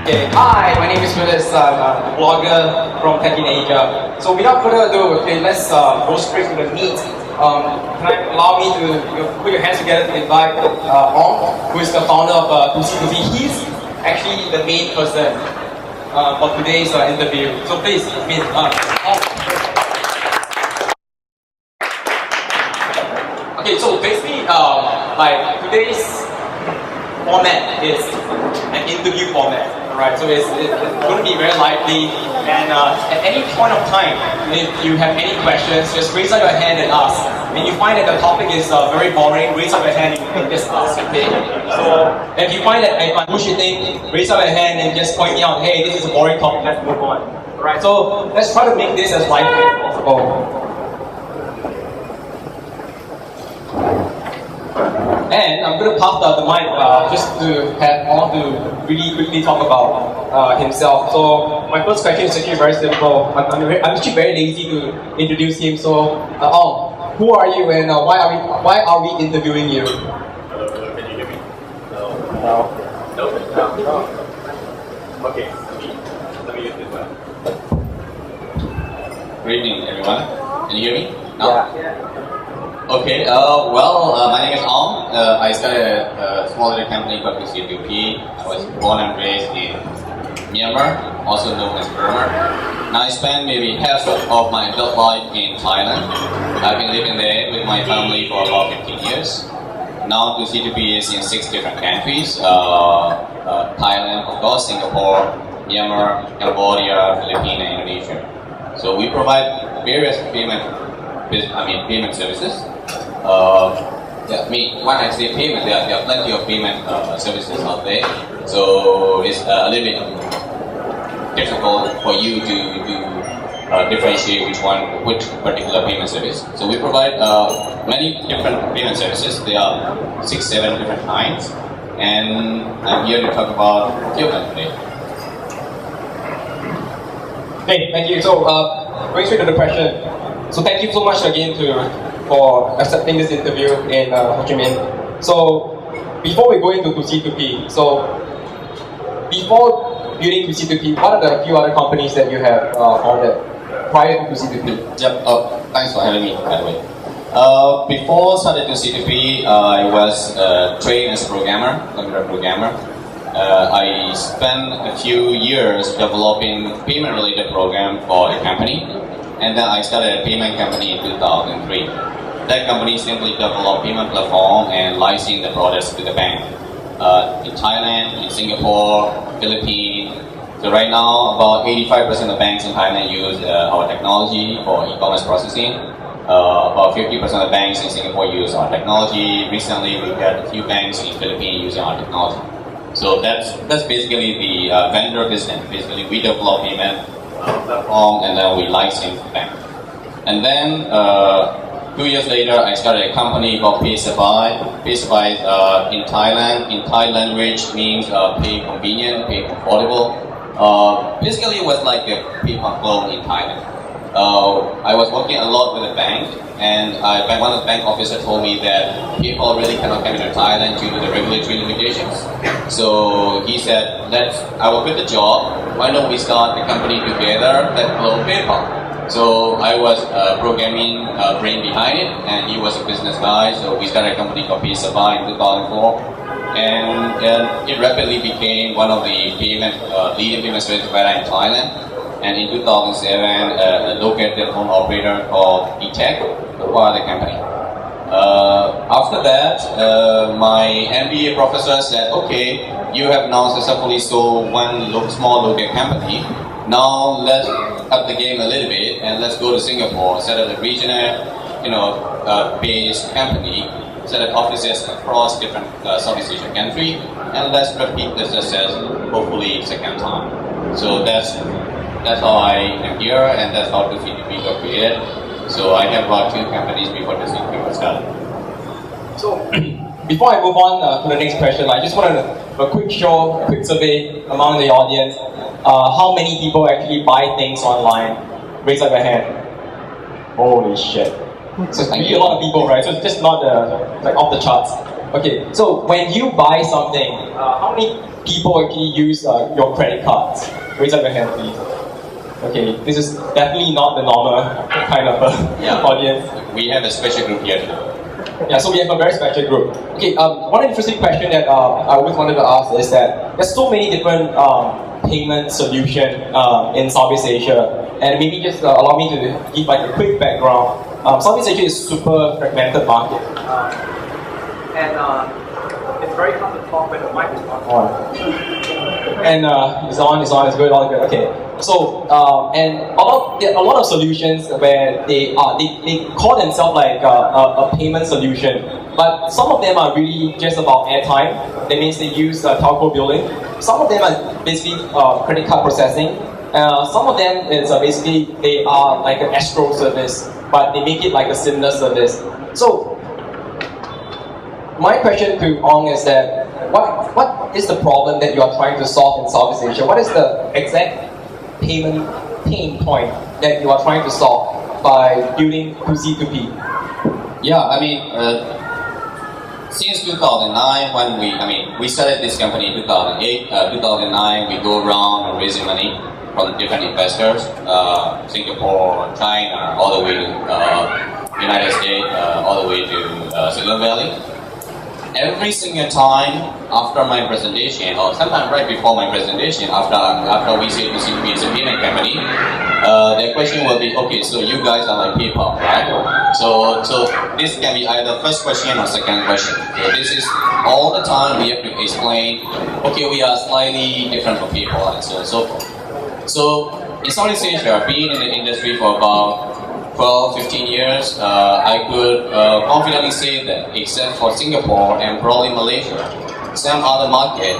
Okay, hi, my name is Willis. I'm a blogger from Tech in Asia. So without further ado, okay, let's go straight to the meat. Can I allow me to put your hands together to invite Aung, who is the founder of 2C2C. He's actually the main person for today's interview. So please meet Aung. Okay, so basically, like today's format is an interview format, right? So it's going to be very lively, and at any point of time, if you have any questions, just raise up your hand and ask. When you find that the topic is very boring, raise up your hand and you can just ask, okay? So if you find that I'm bullshitting, raise up your hand and just point me out, hey, this is a boring topic, let's move on. Alright, so let's try to make this as lively as possible. And I'm going to pass the mic just to have Aung to really quickly talk about himself. So my first question is actually very simple. I'm actually very lazy to introduce him. So Aung, who are you and why are we interviewing you? Hello, can you hear me? No. No? Okay, let me use this one. Good evening, everyone. Can you hear me? No? Yeah. Okay, my name is Aung. I started a small little company called C2P. I was born and raised in Myanmar, also known as Burma. Now I spent maybe half of my adult life in Thailand. I've been living there with my family for about 15 years. Now C2P is in 6 different countries. Thailand, of course, Singapore, Myanmar, Cambodia, Philippines, and Indonesia. So we provide various payment services. When I say payment, there are plenty of payment services out there. So it's a little bit difficult for you to differentiate which particular payment service. So we provide many different payment services. There are 6-7 different kinds, and I'm here to talk about a few of them today. Okay, thank you. So going straight to the question. So thank you so much again for accepting this interview in Ho Chi Minh. So before we go into C2P, so before building C2P, what are the few other companies that you have founded prior to C2P? Yep. Thanks for having me, by the way. Before starting C2P, I was trained as a computer programmer. I spent a few years developing payment-related program for a company. And then I started a payment company in 2003. That company simply developed payment platform and licensed the products to the bank. In Thailand, in Singapore, Philippines. So right now, about 85% of banks in Thailand use our technology for e-commerce processing. About 50% of banks in Singapore use our technology. Recently, we've had a few banks in Philippines using our technology. So that's basically the vendor business. Basically, we develop payment platform and then we license them. And then 2 years later, I started a company called PaySabai. PaySabai in Thailand. In Thai language means pay convenient, pay affordable. Basically, it was like a PayPal clone in Thailand. I was working a lot with a bank, and one of the bank officers told me that people really cannot come into Thailand due to the regulatory limitations. So he said, I will quit the job. Why don't we start the company together that will PayPal? So I was programming brain behind it, and he was a business guy. So we started a company called PaySabai in 2004, and it rapidly became one of the leading payment service provider in Thailand. And in 2007, a local telephone operator called eTech acquired the company. After that, my MBA professor said, okay, you have now successfully sold one small local company. Now let's up the game a little bit and let's go to Singapore, set up a regional, based company, set up offices across different Southeast Asian countries, and let's repeat the success, hopefully second time. So that's how I am here, and that's how the C2P got created. So I have about 2 companies before the C2P was started. So before I move on to the next question, I just wanted a quick survey among the audience. How many people actually buy things online? Raise up your hand. Holy shit. So it's really a lot of people, right? So it's just not like off the charts. Okay, so when you buy something, how many people actually use your credit cards? Raise up your hand, please. Okay, this is definitely not the normal kind of audience. We have a special group here. Yeah, so we have a very special group. Okay, one interesting question that I always wanted to ask is that there's so many different payment solutions in Southeast Asia, and maybe just allow me to give like a quick background. Southeast Asia is super fragmented market, and it's very hard to talk when the mic is not on. And it's on, it's good, all good. Okay. So and a lot of solutions where they call themselves like a payment solution, but some of them are really just about airtime. That means they use telco billing. Some of them are basically credit card processing. Some of them is basically they are like an escrow service, but they make it like a similar service. So my question to Aung is that what is the problem that you are trying to solve in Southeast Asia? What is the exact payment pain point that you are trying to solve by building 2C2P? Yeah, I mean, since 2009, when we started this company in 2008, 2009, we go around raising money from different investors, Singapore, China, all the way to United States, all the way to Silicon Valley. Every single time after my presentation, or sometime right before my presentation, after we say TCP is a payment company, the question will be, okay, so you guys are like PayPal, right? So this can be either first question or second question. So this is all the time we have to explain, okay, we are slightly different from PayPal and so on and so forth. So in Southeast Asia, being in the industry for about 12, 15 years, I could confidently say that except for Singapore and probably Malaysia, some other market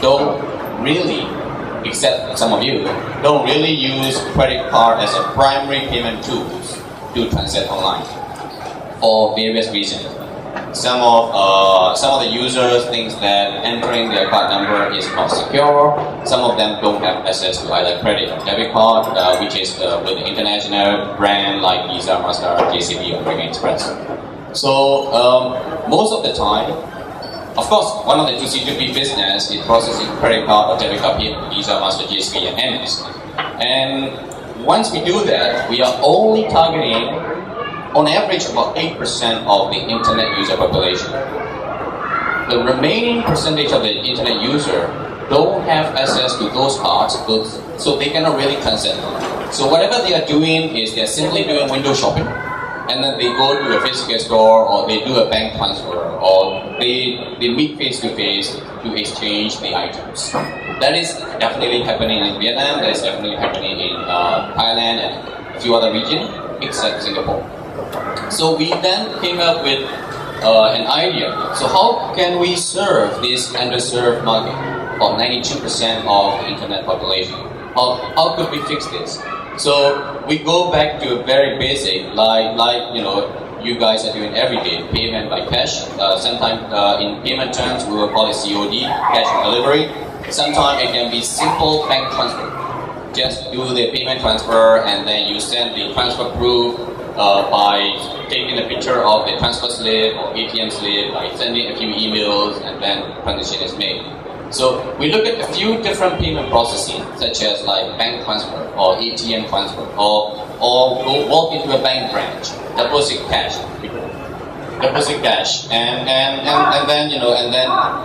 don't really, except some of you, don't really use credit card as a primary payment tools to transact online for various reasons. Some of the users think that entering their card number is not secure. Some of them don't have access to either credit or debit card, which is with the international brand like Visa, Master, JCB, or American Express. So most of the time, of course, one of the 2C2P business is processing credit card or debit card payment, Visa, Master, JCB, and MS. And once we do that, we are only targeting on average about 8% of the internet user population. The remaining percentage of the internet user don't have access to those cards, so they cannot really transact. So whatever they are doing is they're simply doing window shopping, and then they go to a physical store, or they do a bank transfer, or they meet face to face to exchange the items. That is definitely happening in Vietnam, that is definitely happening in Thailand and a few other regions, except Singapore. So we then came up with an idea. So how can we serve this underserved market, or 92% of the internet population? How could we fix this? So we go back to a very basic, like you guys are doing every day, payment by cash. Sometimes in payment terms we will call it COD, cash on delivery. Sometimes it can be simple bank transfer. Just do the payment transfer and then you send the transfer proof by taking a picture of the transfer slip or ATM slip, by sending a few emails, and then transaction is made. So we look at a few different payment processing, such as like bank transfer or ATM transfer, or go walk into a bank branch, deposit cash, and then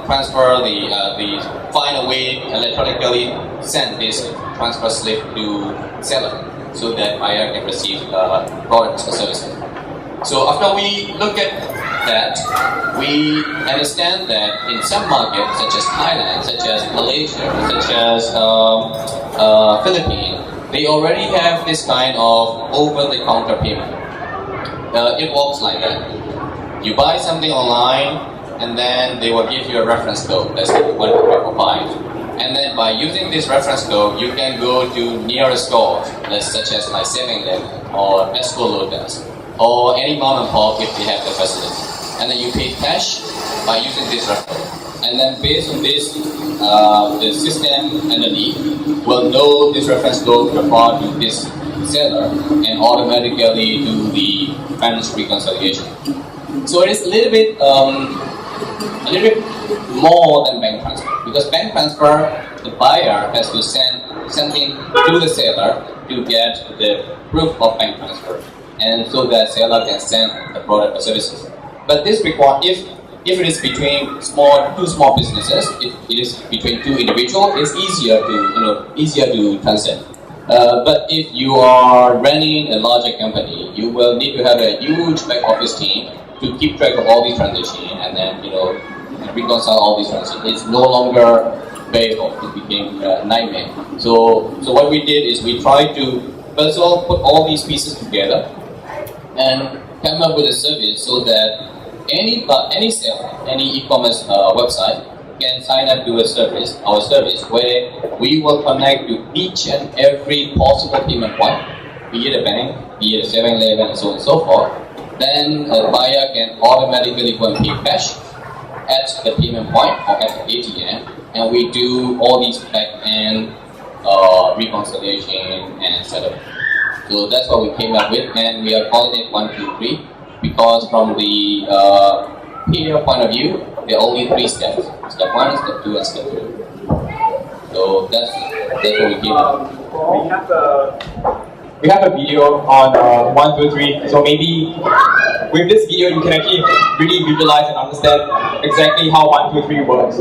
transfer the find a way electronically send this transfer slip to seller, so that buyer can receive products or services. So after we look at that, we understand that in some markets, such as Thailand, such as Malaysia, such as Philippines, they already have this kind of over-the-counter payment. It works like that. You buy something online, and then they will give you a reference code. That's 125. And then by using this reference code, you can go to nearest stores, such as like 7-Eleven or Esco Lotus, or any mom and pop if they have the facility. And then you pay cash by using this reference code. And then based on this, the system underneath will know this reference code referred to this seller and automatically do the balance reconciliation. So it is a little bit more than bank transfer. Because bank transfer, the buyer has to send something to the seller to get the proof of bank transfer, and so that seller can send the product or services. But this requires if it is between two small businesses, if it is between two individuals, it's easier to transact. But if you are running a larger company, you will need to have a huge back office team to keep track of all these transactions and then reconcile all these transactions. It's no longer bearable. It became a nightmare. So what we did is we tried to first of all put all these pieces together and come up with a service so that any seller, any e-commerce website can sign up to our service where we will connect to each and every possible payment point, be it a bank, be it a 7-Eleven, and so on and so forth. Then a buyer can automatically go and pay cash at the payment point or at the ATM, and we do all these back-end reconciliation and setup. So that's what we came up with, and we are calling it 1, 2, 3 because from the payer point of view, there are only 3 steps: step 1, step 2, and step 3. So that's what we came up with. We have a video on 1, 2, 3. So maybe with this video, you can actually really visualize and understand exactly how 1, 2, 3 works.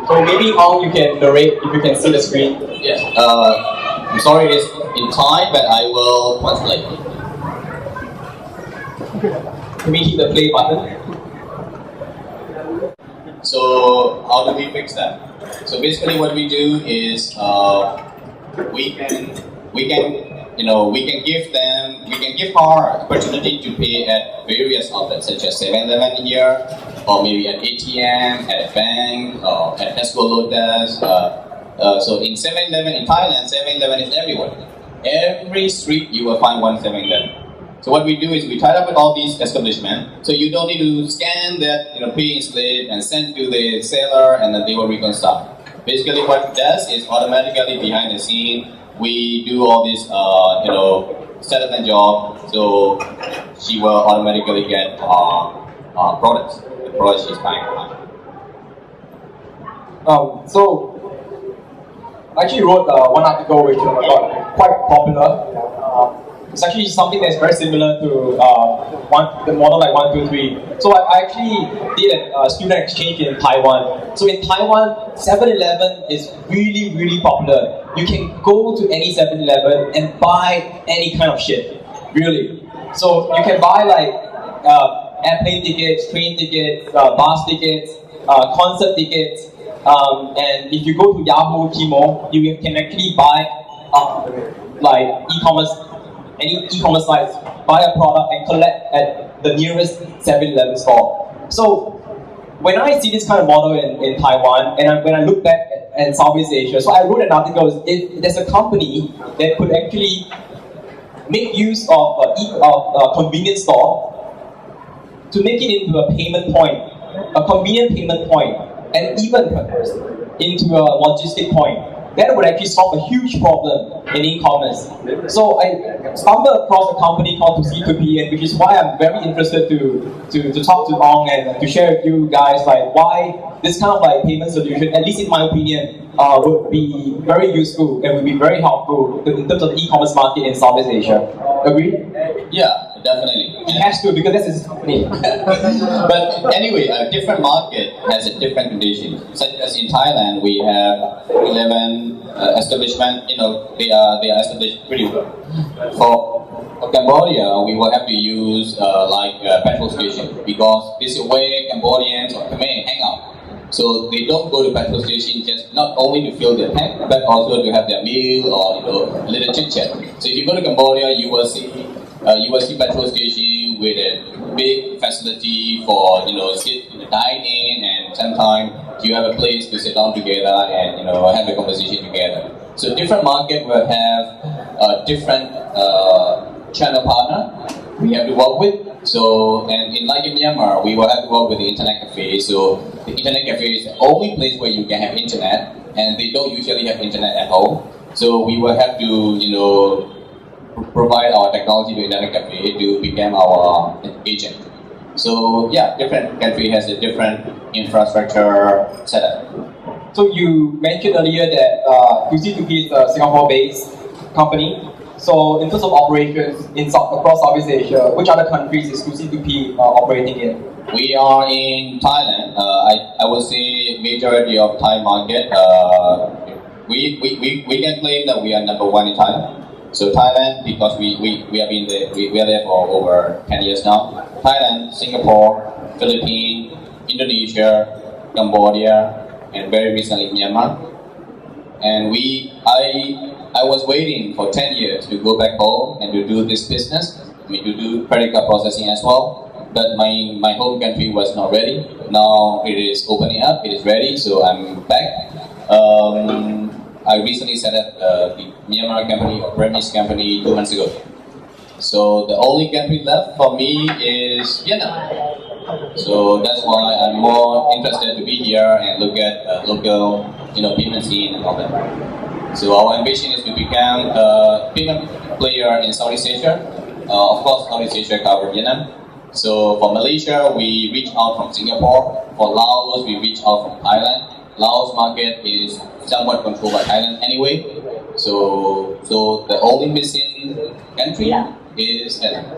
So maybe Aung, you can narrate if you can see the screen. Yes. I'm sorry, it's in Thai, but I will translate. Can we hit the play button? So how do we fix that? So basically, what we do is we can give our opportunity to pay at various outlets such as 7-Eleven here, or maybe at ATM, at a bank, at Tesco Lotus. So in 7-Eleven in Thailand, 7-Eleven is everywhere. Every street you will find one 7-Eleven. So what we do is we tie up with all these establishments, so you don't need to scan that paying slip and send to the seller and then they will reconcile. Basically what it does is automatically behind the scene, we do all this settlement job, so she will automatically get products, the products she's buying. So I actually wrote one article which got quite popular. It's actually something that's very similar to the model like 1, 2, 3. So I actually did a student exchange in Taiwan. So in Taiwan, 7-Eleven is really, really popular. You can go to any 7-Eleven and buy any kind of shit, really. So you can buy like airplane tickets, train tickets, bus tickets, concert tickets, and if you go to Yahoo Kimo, you can actually buy like e-commerce. Any e-commerce sites, buy a product and collect at the nearest 7-Eleven store. So when I see this kind of model in Taiwan, and when I look back at Southeast Asia, so I wrote an article, if there's a company that could actually make use of a convenience store to make it into a payment point, a convenient payment point, and even into a logistic point, that would actually solve a huge problem in e-commerce. So I stumbled across a company called C2P, and which is why I'm very interested to talk to Aung and to share with you guys like why this kind of like payment solution, at least in my opinion, would be very useful and would be very helpful in terms of the e-commerce market in Southeast Asia. Agree? Yeah, definitely. It has to, because this is me. But anyway, a different market has a different condition. Such as in Thailand, we have 11 establishments. They are established pretty well. For Cambodia, we will have to use petrol station because this is where Cambodians or Khmer hang out. So they don't go to petrol station just not only to fill their tank, but also to have their meal or a little chit chat. So if you go to Cambodia, you will see petrol station with a big facility for dine in, and sometimes you have a place to sit down together and have a conversation together. So different market will have a different channel partner we have to work with. So and in Myanmar, we will have to work with the internet cafe. So the internet cafe is the only place where you can have internet, and they don't usually have internet at home. So we will have to provide our technology to internet cafe to become our agent. So yeah, different country has a different infrastructure setup. So you mentioned earlier that QC2P is a Singapore-based company. So in terms of operations across Southeast Asia, which other countries is QC2P operating in? We are in Thailand. I would say majority of Thai market. We can claim that we are number one in Thailand. So Thailand, because we are there for over 10 years now. Thailand, Singapore, Philippines, Indonesia, Cambodia, and very recently Myanmar. And I was waiting for 10 years to go back home and to do this business, to do credit card processing as well. But my home country was not ready. Now it is opening up, it is ready, so I'm back. I recently set up the Myanmar company, or premise company 2 months ago. So the only country left for me is Vietnam. So that's why I'm more interested to be here and look at local, payment scene and all that. So our ambition is to become a payment player in Southeast Asia. Of course, Southeast Asia covers Vietnam. So for Malaysia, we reach out from Singapore. For Laos, we reach out from Thailand. Laos market is somewhat controlled by Thailand anyway. So the only missing country is Vietnam.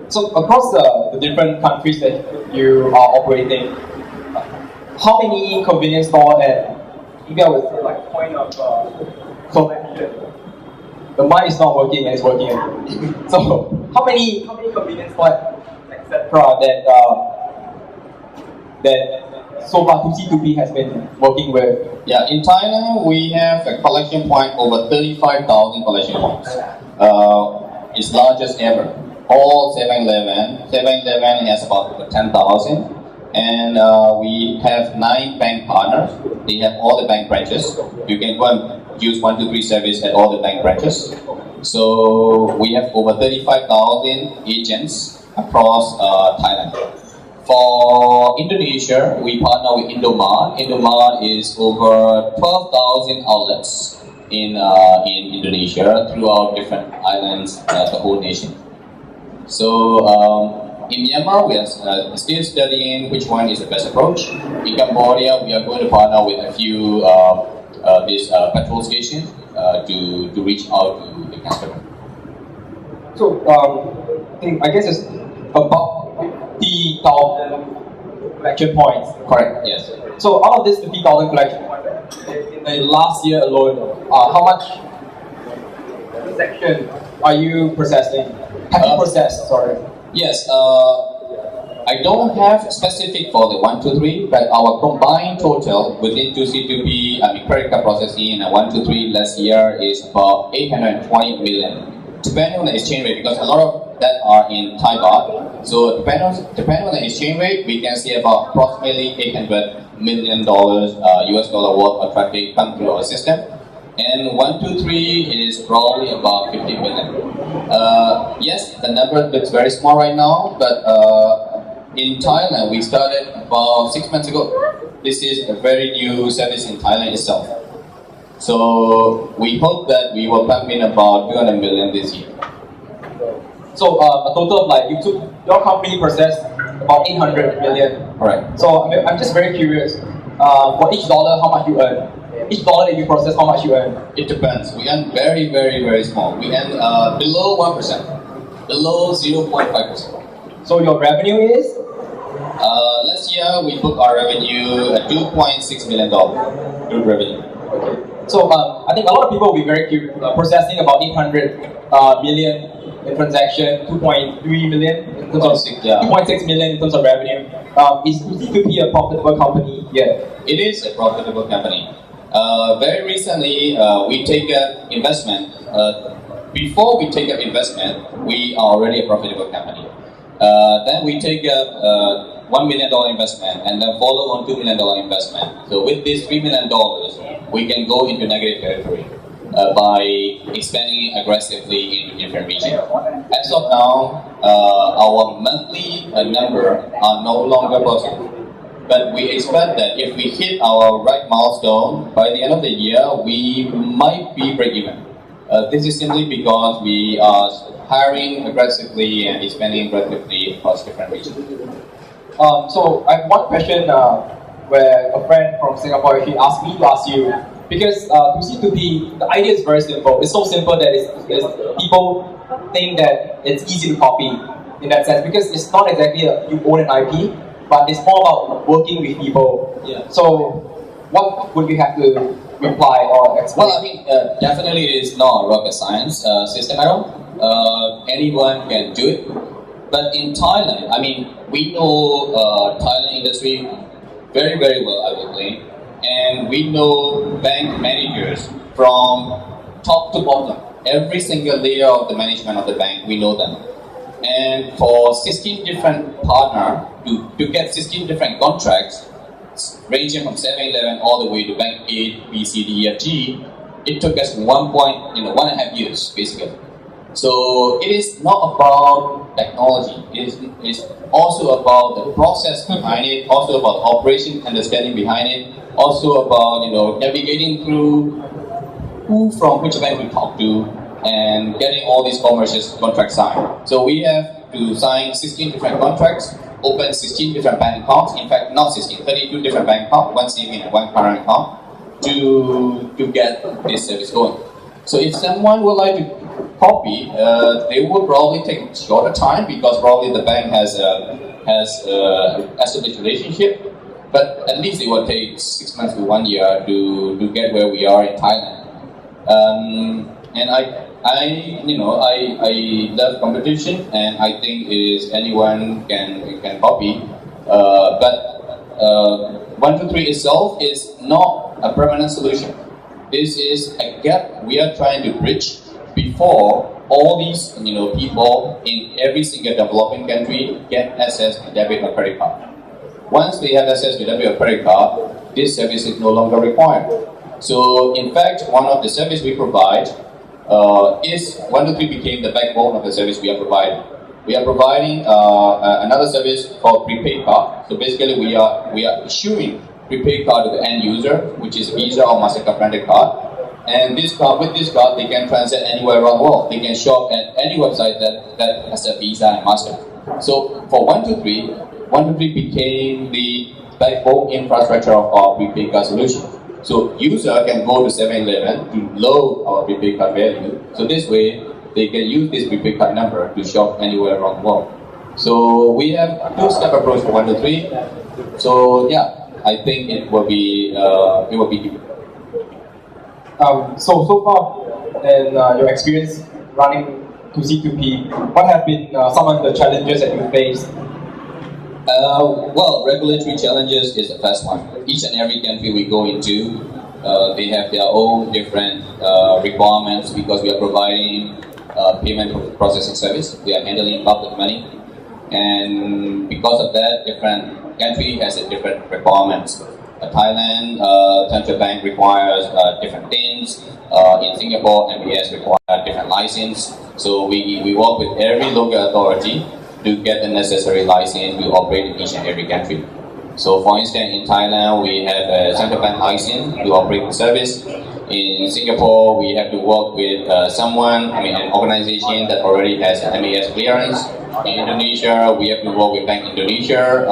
So across the different countries that you are operating, how many convenience stores and maybe I would say like point of selection? The mine is not working and it's working again. So how many convenience stores, etc. that so far QC2P has been working with? Yeah, in Thailand we have a collection point over 35,000 collection points. It's largest ever. All 7-Eleven. 7-Eleven has about over 10,000. And we have 9 bank partners. They have all the bank branches. You can go and use 123 service at all the bank branches. So we have over 35,000 agents across Thailand. For Indonesia, we partner with Indomart. Indomart is over 12,000 outlets in Indonesia throughout different islands, the whole nation. So in Myanmar, we are still studying which one is the best approach. In Cambodia, we are going to partner with a few petrol stations to reach out to the customer. So I guess it's about 50,000 collection points. Correct. Yes. So out of this 50,000 collection points, in the last year alone, how much transaction are you processing? Have you processed? Sorry. Yes. I don't have specific for the 123, but our combined total within QC2P, credit card processing and 123 last year is about 820 million. Depending on the exchange rate, because a lot of that are in Thai baht. So depending on the exchange rate, we can see about approximately $800 million US dollar worth of traffic come through our system. And 123 is probably about 50 million. Yes, the number looks very small right now, but in Thailand, we started about 6 months ago. This is a very new service in Thailand itself. So we hope that we will pump in about 200 million this year. So a total of your company processed about 800 million. Correct. So I'm just very curious. For each dollar, how much you earn? Each dollar that you process, how much you earn? It depends. We earn very, very, very small. We earn below 1%, below 0.5%. So your revenue is? Last year we booked our revenue at $2.6 million group revenue. Okay. So I think a lot of people will be very curious. Processing about 800 million in transaction, 2.3 million in terms of 2.6 million in terms of revenue. Is QC2P a profitable company yet? It is a profitable company. Very recently, we take up investment. Before we take up investment, we are already a profitable company. Then we take up $1 million investment and then follow on $2 million investment. So with this $3 million, we can go into negative territory by expanding aggressively in different regions. As of now, our monthly number are no longer positive. But we expect that if we hit our right milestone, by the end of the year, we might be break-even. This is simply because we are hiring aggressively and expanding aggressively across different regions. So I have one question where a friend from Singapore he asked me to ask you, because to C2P, the idea is very simple. It's so simple that people think that it's easy to copy in that sense, because it's not exactly you own an IP, but it's more about working with people. Yeah. So what would you have to reply or explain? Well, I mean, definitely it is not rocket science system at all. Anyone can do it. But in Thailand, I mean, we know Thailand industry very, very well, I would claim. And we know bank managers from top to bottom. Every single layer of the management of the bank, we know them. And for 16 different partners, to get 16 different contracts, ranging from 7-Eleven all the way to Bank A, B, C, D, E, F, G, it took us 1.5 years, basically. So it is not about technology. It is also about the process behind it, also about operation understanding behind it, also about navigating through who from which bank we talk to, and getting all these commercial contracts signed. So we have to sign 16 different contracts, open 16 different bank accounts. In fact, not 16, 32 different bank accounts, one saving and one current account, to get this service going. So if someone would like to copy, they would probably take shorter time, because probably the bank has established relationship. But at least it will take 6 months to 1 year to get where we are in Thailand. And I love competition, and I think anyone can copy. But 1, 2, 3 itself is not a permanent solution. This is a gap we are trying to bridge before all these people in every single developing country get access to debit or credit card. Once they have access to debit or credit card, this service is no longer required. So in fact, one of the services we provide is 1, 2, 3 became the backbone of the service we are providing. We are providing another service called Prepaid Card. So basically, we are issuing Prepaid Card to the end user, which is Visa or Mastercard branded card. And with this card, they can transact anywhere around the world. They can shop at any website that has a Visa and Master. So for 1, 2, 3, 1, 2, 3 became the backbone infrastructure of our prepaid card solution. So user can go to 7-Eleven to load our prepaid card value. So this way, they can use this prepaid card number to shop anywhere around the world. So we have two-step approach for 1, 2, 3. So yeah, I think it will be So far, in your experience running to C2P, what have been some of the challenges that you faced? Well, regulatory challenges is the first one. Each and every country we go into, they have their own different requirements, because we are providing payment processing service. We are handling public money, and because of that, different country has a different requirements. Thailand, Central Bank requires different things. In Singapore, MBS require different license. So we work with every local authority to get the necessary license to operate in each and every country. So for instance, in Thailand, we have a Central Bank license to operate the service. In Singapore, we have to work with an organization that already has an MAS clearance. In Indonesia, we have to work with Bank Indonesia,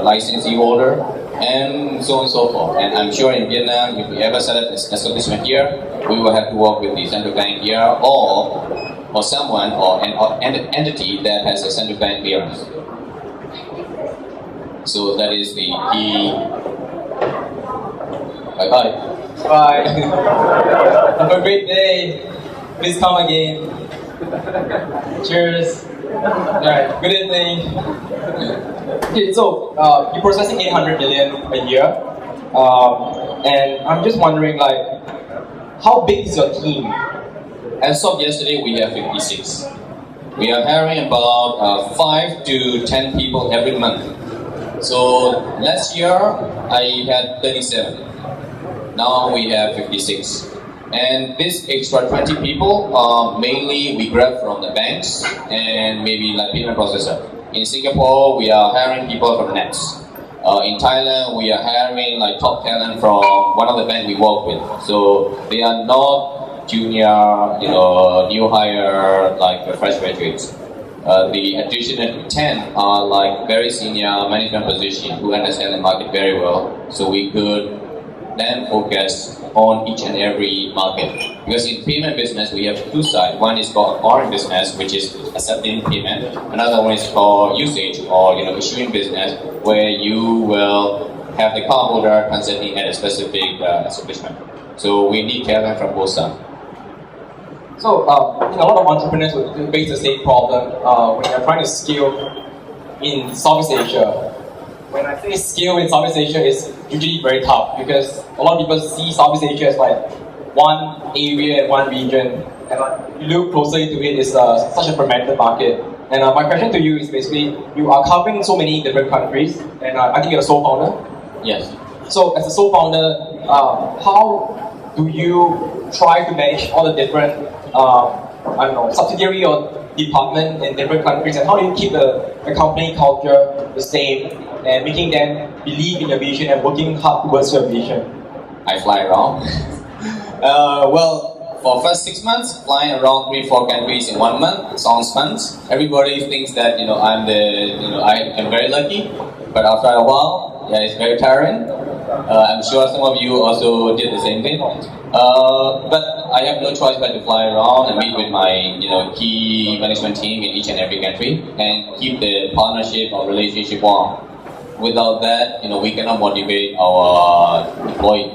licensee holder, and so on and so forth. And I'm sure in Vietnam, if we ever set up an establishment here, we will have to work with the Central Bank here, or someone or an entity that has a Central Bank clearance. So that is the key. Bye bye. Bye. Have a great day. Please come again. Cheers. Alright, good evening. Okay, so you're processing 800 million a year, and I'm just wondering, how big is your team? As of yesterday, we have 56. We are hiring about 5 to 10 people every month. So last year, I had 37. Now we have 56. And this extra 20 people, mainly we grab from the banks and maybe payment processor. In Singapore, we are hiring people from Nets. In Thailand, we are hiring top talent from one of the banks we work with. So they are not junior, new hire, fresh graduates. The additional 10 are like very senior management position who understand the market very well. So we could then focus on each and every market. Because in payment business, we have two sides. One is called acquiring business, which is accepting payment. Another one is called usage or issuing business, where you will have the cardholder transacting at a specific establishment. So we need talent from both sides. So, a lot of entrepreneurs will face the same problem when they're trying to scale in Southeast Asia. When I say scale in Southeast Asia, it's usually very tough because a lot of people see Southeast Asia as like one area and one region, and you look closer into it, it's such a fragmented market. And my question to you is basically, you are covering so many different countries, and I think you're a sole founder. Yes. So, as a sole founder, how do you try to manage all the different subsidiary or department in different countries, and how do you keep the company culture the same and making them believe in your vision and working hard towards your vision? I fly around. Well, for first 6 months, flying around 3-4 countries in 1 month sounds fun. Everybody thinks that I am very lucky, but after a while, yeah, it's very tiring. I'm sure some of you also did the same thing. But I have no choice but to fly around and meet with my key management team in each and every country and keep the partnership or relationship warm. Without that, we cannot motivate our employee.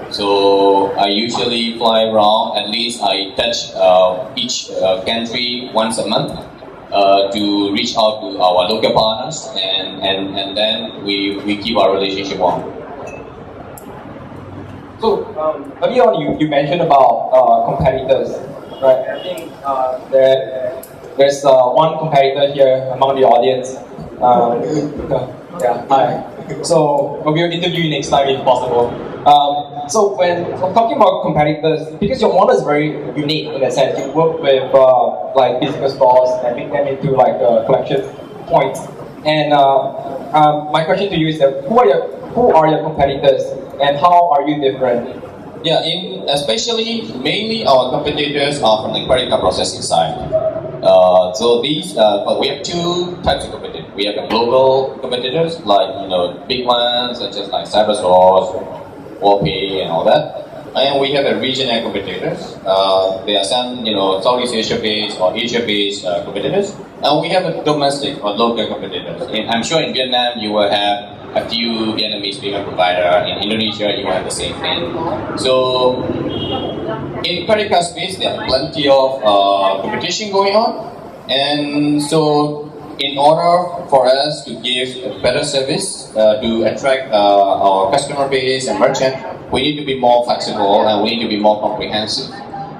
So I usually fly around. At least I touch each country once a month to reach out to our local partners, and then we keep our relationship warm. So earlier on, you mentioned about competitors, right? I think there's one competitor here among the audience. Yeah, hi. So we'll interview you next time if possible. So when I'm talking about competitors, because your model is very unique in a sense, you work with like physical stores and make them into like collection points. And my question to you is that who are your competitors and how are you different? Yeah, especially mainly our competitors are from the credit card processing side. So these, we have two types of competitors. We have the global competitors, like big ones such as like CyberSource, WallPay, and all that. And we have the regional competitors. There are some Southeast Asia-based or Asia-based competitors. And we have a domestic or local competitors. I'm sure in Vietnam you will have a few Vietnamese payment provider. In Indonesia, you will have the same thing. So in credit card space, there are plenty of competition going on, and so in order for us to give a better service to attract our customer base and merchant, we need to be more flexible and we need to be more comprehensive.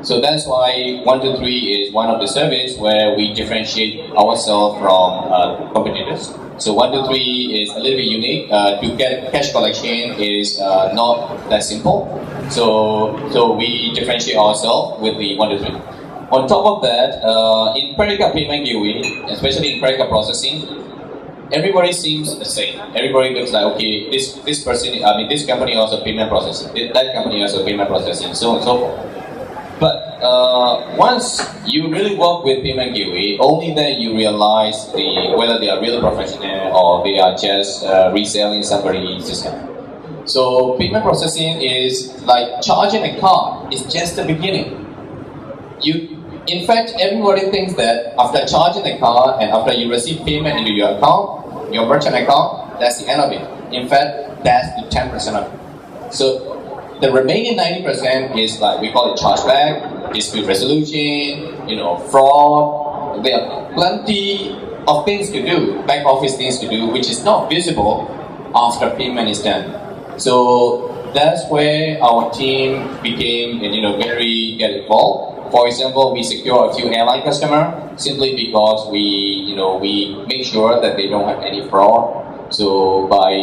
So that's why 123 is one of the service where we differentiate ourselves from competitors. So 123 is a little bit unique. To get cash collection is not that simple. So we differentiate ourselves with the 123. On top of that, in credit card payment gateway, especially in credit card processing, everybody seems the same. Everybody looks like, okay, this company also payment processing, that company also payment processing, so on and so forth. But once you really work with payment gateway, only then you realize whether they are really professional or they are just reselling somebody's system. So payment processing is like charging a card. It's just the beginning. In fact, everybody thinks that after charging the card and after you receive payment into your account, your merchant account, that's the end of it. In fact, that's the 10% of it. So the remaining 90% is like, we call it chargeback, dispute resolution, fraud. There are plenty of things to do, back office things to do, which is not visible after payment is done. So that's where our team became, get involved. For example, we secure a few airline customers simply because we make sure that they don't have any fraud. So by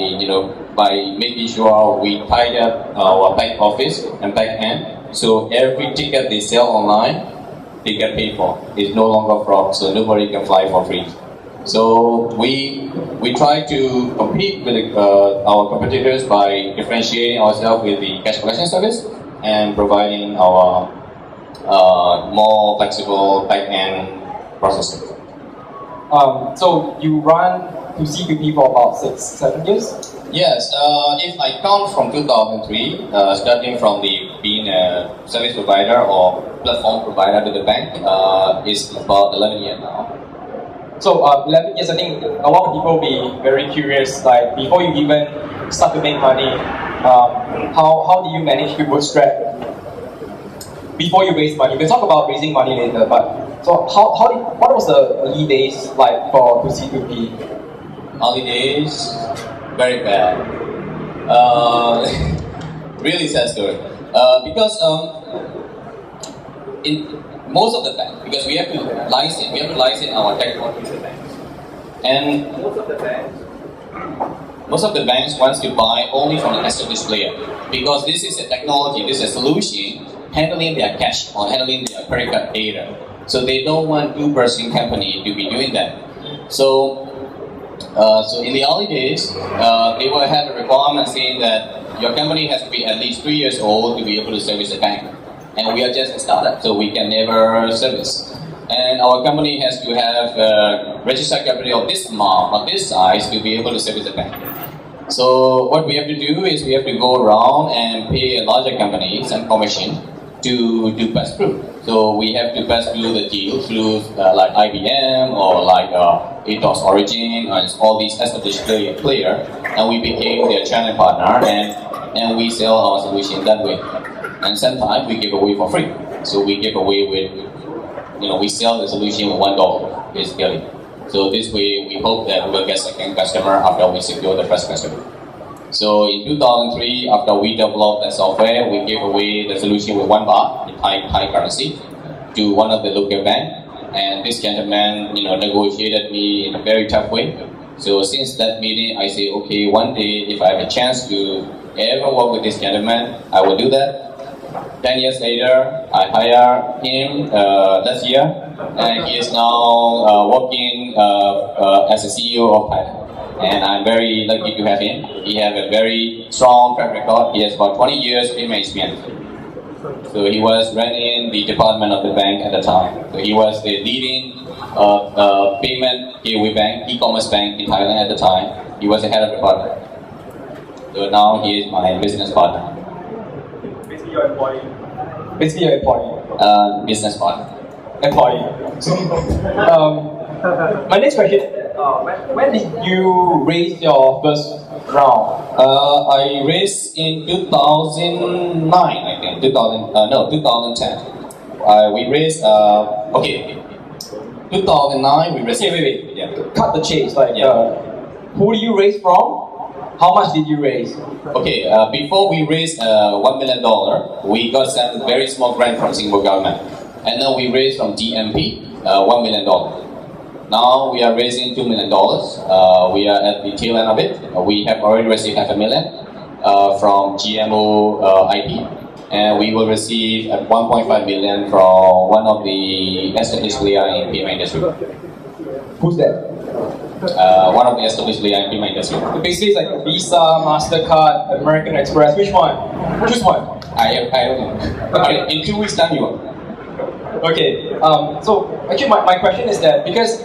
making sure we tied up our back office and back end, so every ticket they sell online, they get paid for. It's no longer fraud, so nobody can fly for free. So we try to compete with our competitors by differentiating ourselves with the cash collection service and providing our more flexible back-end processing. So you run to C2P for about 6-7 years? Yes, if I count from 2003, starting from the being a service provider or platform provider to the bank, it's about 11 years now. So 11 years, I think a lot of people will be very curious, like before you even start to make money, how do you manage to bootstrap before you raise money? We'll talk about raising money later, but so what was the early days like for to C2P? Early days, very bad. Really sad story. Because in most of the banks, because we have to license our technology to the banks, and most of the banks wants to buy only from an established player because this is a technology, this is a solution handling their cash or handling their credit card data. So they don't want two-person company to be doing that. So in the early days, they will have a requirement saying that your company has to be at least 3 years old to be able to service a bank. And we are just a startup, so we can never service. And our company has to have a registered capital of this amount, of this size, to be able to service a bank. So what we have to do is we have to go around and pay a larger company some commission to pass through. So we have to pass through the deal through like IBM or like ATOS Origin and all these established player, and we became their channel partner and we sell our solution that way. And sometimes we give away for free. So we give away with, we sell the solution with $1 basically. So this way we hope that we will get second customer after we secure the first customer. So in 2003, after we developed the software, we gave away the solution with $1 in Thai currency to one of the local bank. And this gentleman, negotiated me in a very tough way. So since that meeting, I say, okay, one day if I have a chance to ever work with this gentleman, I will do that. 10 years later, I hired him last year, and he is now working as a CEO of Thailand. And I'm very lucky to have him. He has a very strong track record. He has about 20 years payment experience. So he was running the department of the bank at the time. So he was the leading payment gateway bank, eCommerce bank in Thailand at the time. He was the head of department. So now he is my business partner. Basically your employee. Business partner. Employee. So, my next question, when did you raise your first round? I raised in 2009, I think. 2010. We raised, 2009 we raised... Wait. Yeah. Cut the chase. Who do you raise from? How much did you raise? Okay, before we raised $1 million, we got some very small grant from Singapore government. And then we raised from DMP $1 million. Now we are raising $2 million. We are at the tail end of it. We have already received $500,000 from GMO IP. And we will receive $1.5 million from one of the established player in payment industry. Who's that? One of the established player in payment industry. So basically, it's like Visa, MasterCard, American Express. Which one? Choose one. I don't know. Okay. In 2 weeks' time, you will. Okay. So actually, my question is that because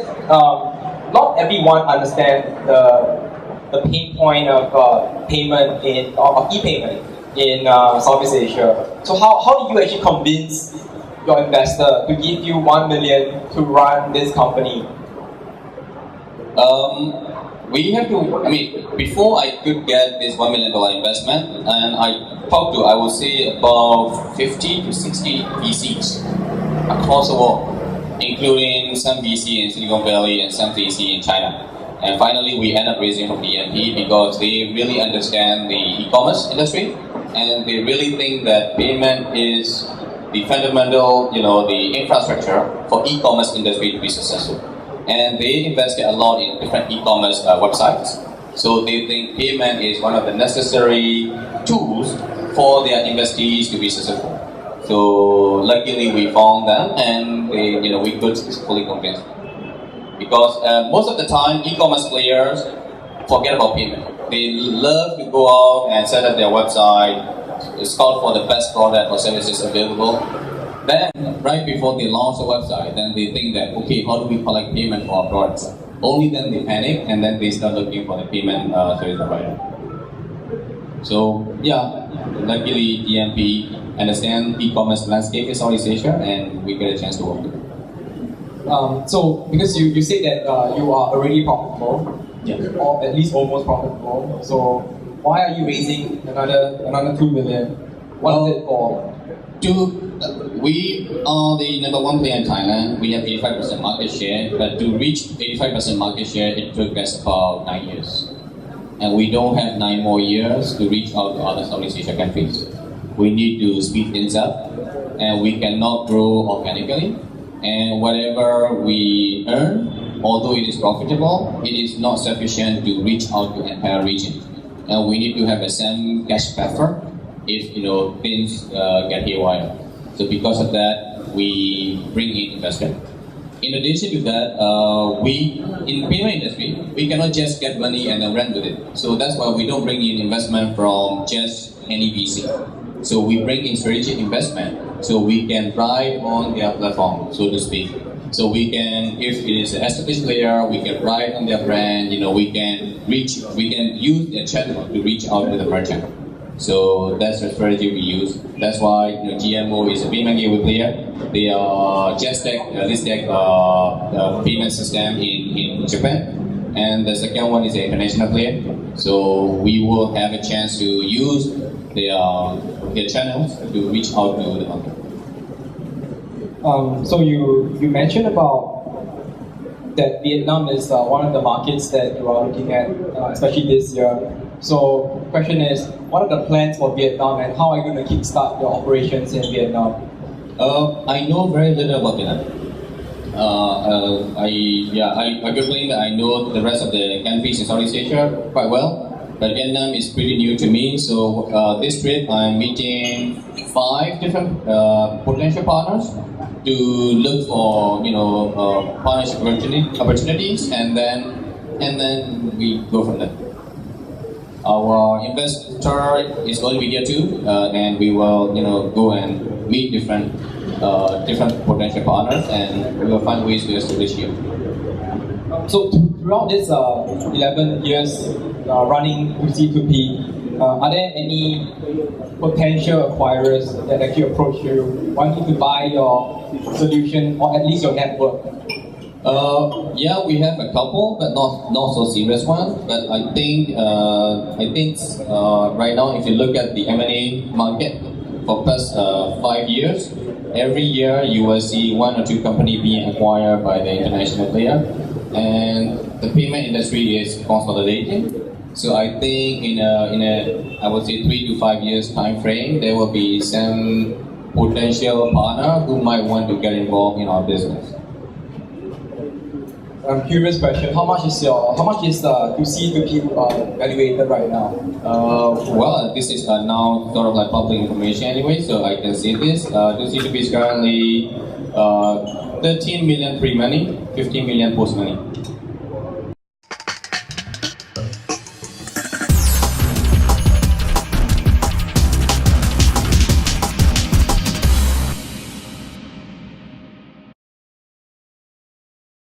not everyone understands the pain point of payment of e-payment in Southeast Asia. So how do you actually convince your investor to give you $1 million to run this company? We have to, before I could get this $1 million investment, and I talked to, I would say, about 50 to 60 VCs across the world, including some VC in Silicon Valley and some VC in China. And finally, we end up raising from DMP because they really understand the e-commerce industry, and they really think that payment is the fundamental, the infrastructure for e-commerce industry to be successful. And they invested a lot in different e-commerce websites. So they think payment is one of the necessary tools for their investees to be successful. So luckily we found them, and we could fully convince them. Because most of the time e-commerce players forget about payment. They love to go out and set up their website, scout for the best product or services available, Then, right before they launch the website, then they think that, okay, how do we collect payment for our products? Only then they panic, and then they start looking for the payment service provider. So, yeah, luckily GMP understand e-commerce landscape in Southeast Asia, and we get a chance to work with them. So, because you say that you are already profitable, Yeah. or at least almost profitable, so why are you raising another 2 million? What is it for? We are the number one player in Thailand. We have 85% market share, but to reach 85% market share, it took us about 9 years. And we don't have 9 more years to reach out to other Southeast Asia countries. We need to speed things up, and we cannot grow organically. And whatever we earn, although it is profitable, it is not sufficient to reach out to entire region. And we need to have some cash buffer if things get haywire. So because of that, we bring in investment. In addition to that, we in payment industry, we cannot just get money and then run with it. So that's why we don't bring in investment from just any VC. So we bring in strategic investment so we can ride on their platform, so to speak. So we can, if it is an established player, we can ride on their brand. We can use their channel to reach out to the merchant. So that's the strategy we use. That's why GMO is a payment gateway player. They are just like listed payment system in Japan, and the second one is an international player. So we will have a chance to use their channels to reach out to the market. So you mentioned about that Vietnam is one of the markets that you are looking at, especially this year. So question is, what are the plans for Vietnam, and how are you going to kickstart your operations in Vietnam? I know very little about Vietnam. I could claim that I know the rest of the countries in Southeast Asia quite well, but Vietnam is pretty new to me. So this trip I'm meeting 5 different potential partners to look for partnership opportunities, and then we go from there. Our investor is going to be here too, and we will go and meet different potential partners, and we will find ways to establish here. So throughout this 11 years running C2P, are there any potential acquirers that actually approach you wanting to buy your solution, or at least your network? Yeah, we have a couple, but not so serious ones. But I think right now, if you look at the M&A market for past 5 years, every year you will see 1 or 2 companies being acquired by the international player, and the payment industry is consolidating. So I think in a I would say 3 to 5 years time frame, there will be some potential partner who might want to get involved in our business. Curious question: How much is C2P valuated right now? Well, this is now sort of like public information anyway, so I can say this. The C2P is currently 13 million pre-money, 15 million post-money.